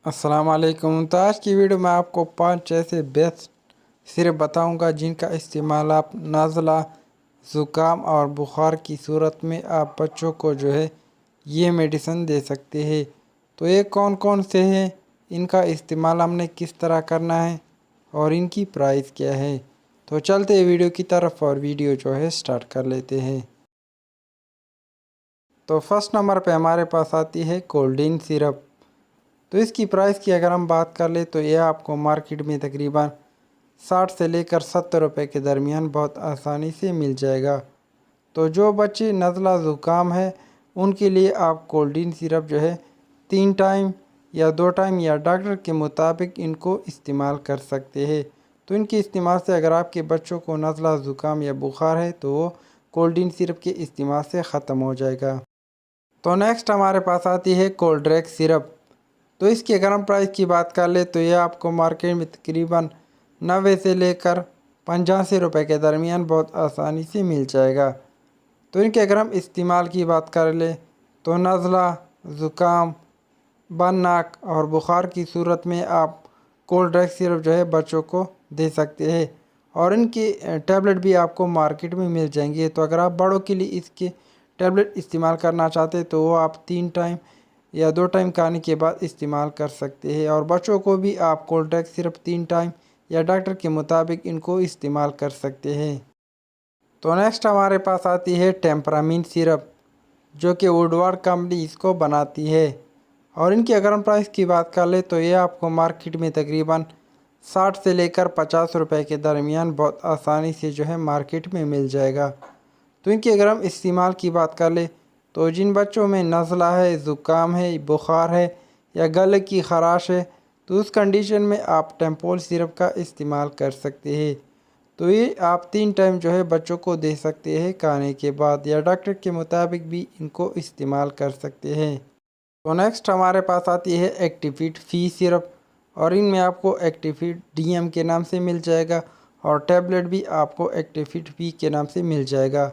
अस्सलाम वालेकुम। तो आज की वीडियो में आपको 5 ऐसे बेस्ट सिरप बताऊंगा जिनका इस्तेमाल आप नज़ला, ज़ुकाम और बुखार की सूरत में आप बच्चों को ये मेडिसिन दे सकते हैं। तो ये कौन कौन से हैं, इनका इस्तेमाल हमने किस तरह करना है और इनकी प्राइस क्या है। तो चलते हैं वीडियो की तरफ और वीडियो स्टार्ट कर लेते हैं। तो फर्स्ट नंबर पे हमारे पास आती है कोल्डीन सिरप। तो इसकी प्राइस की अगर हम बात कर ले तो यह आपको मार्केट में तकरीबन 60 से लेकर 70 रुपये के दरमियान बहुत आसानी से मिल जाएगा। तो जो बच्चे नज़ला ज़ुकाम है उनके लिए आप कोल्डीन सिरप 3 टाइम या 2 टाइम या डॉक्टर के मुताबिक इनको इस्तेमाल कर सकते हैं। तो इनके इस्तेमाल से अगर आपके बच्चों को नज़ला ज़ुकाम या बुखार है तो वो कोल्डीन सिरप के इस्तेमाल से ख़त्म हो जाएगा। तो नेक्स्ट हमारे पास आती है कोल्ड्रेक्स सिरप। तो इसकी अगर हम प्राइस की बात कर ले तो यह आपको मार्केट में तकरीबन 90 से लेकर 85 रुपये के दरमियान बहुत आसानी से मिल जाएगा। तो इनके अगर हम इस्तेमाल की बात कर ले तो नज़ला, ज़ुकाम, बन नाक और बुखार की सूरत में आप कोल्ड्रेक्स सिरप बच्चों को दे सकते हैं और इनकी टैबलेट भी आपको मार्केट में मिल जाएंगी। तो अगर आप बड़ों के लिए इसके टैबलेट इस्तेमाल करना चाहते हैं तो वो आप 3 टाइम या 2 टाइम खाने के बाद इस्तेमाल कर सकते हैं और बच्चों को भी आप कोल्ड्रेक्स सिरप 3 टाइम या डॉक्टर के मुताबिक इनको इस्तेमाल कर सकते हैं। तो नेक्स्ट हमारे पास आती है टेम्परामिन सिरप, जो कि वुडवार्ड कंपनी इसको बनाती है और इनकी अगर हम प्राइस की बात कर ले तो ये आपको मार्केट में तकरीबन 60 से लेकर 50 रुपये के दरमियान बहुत आसानी से मार्केट में मिल जाएगा। तो इनकी अगर हम इस्तेमाल की बात कर ले तो जिन बच्चों में नज़ला है, ज़ुकाम है, बुखार है या गले की ख़राश है तो उस कंडीशन में आप टेम्पोल सिरप का इस्तेमाल कर सकते हैं। तो ये आप 3 टाइम बच्चों को दे सकते हैं खाने के बाद या डॉक्टर के मुताबिक भी इनको इस्तेमाल कर सकते हैं। तो नेक्स्ट हमारे पास आती है एक्टिफिट फी सिरप और इनमें आपको एक्टिफिट डीएम के नाम से मिल जाएगा और टैबलेट भी आपको एक्टिफिट फी के नाम से मिल जाएगा।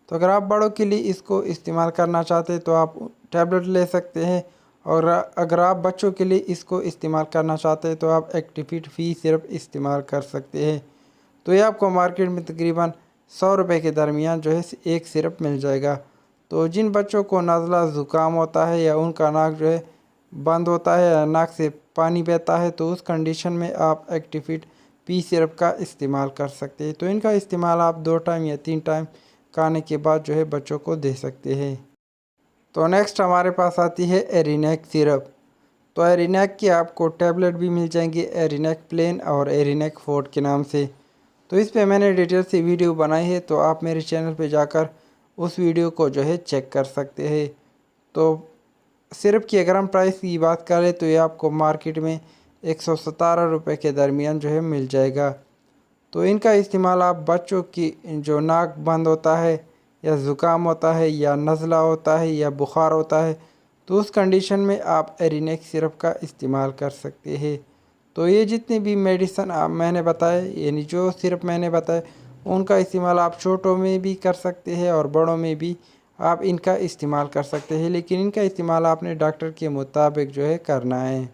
तो अगर आप बड़ों के लिए इसको इस्तेमाल करना चाहते हैं तो आप टैबलेट ले सकते हैं और अगर आप बच्चों के लिए इसको इस्तेमाल करना चाहते हैं तो आप एक्टिफिट फी सिरप इस्तेमाल कर सकते हैं। तो ये आपको मार्केट में तकरीबन 100 रुपये के दरमियान एक सिरप मिल जाएगा। तो जिन बच्चों को नज़ला ज़ुकाम होता है या उनका नाक बंद होता है या नाक से पानी बहता है तो उस कंडीशन में आप एक्टिफिट पी सिरप का इस्तेमाल कर सकते हैं। तो इनका इस्तेमाल आप 2 टाइम या 3 टाइम खाने के बाद बच्चों को दे सकते हैं। तो नेक्स्ट हमारे पास आती है एरिनेक सिरप। तो एरिनेक की आपको टैबलेट भी मिल जाएंगी, एरिनेक प्लेन और एरिनेक फोर्ट के नाम से। तो इस पे मैंने डिटेल से वीडियो बनाई है, तो आप मेरे चैनल पे जाकर उस वीडियो को चेक कर सकते हैं। तो सिरप की अगर हम प्राइस की बात करें तो ये आपको मार्केट में 117 रुपये के दरमियान मिल जाएगा। तो इनका इस्तेमाल आप बच्चों की जो नाक बंद होता है या ज़ुकाम होता है या नज़ला होता है या बुखार होता है तो उस कंडीशन में आप एरिनेक सिरप का इस्तेमाल कर सकते हैं। तो ये जितने भी मेडिसन मैंने बताए, यानी जो सिरप मैंने बताए, उनका इस्तेमाल आप छोटों में भी कर सकते हैं और बड़ों में भी आप इनका इस्तेमाल कर सकते हैं, लेकिन इनका इस्तेमाल आपने डॉक्टर के मुताबिक करना है।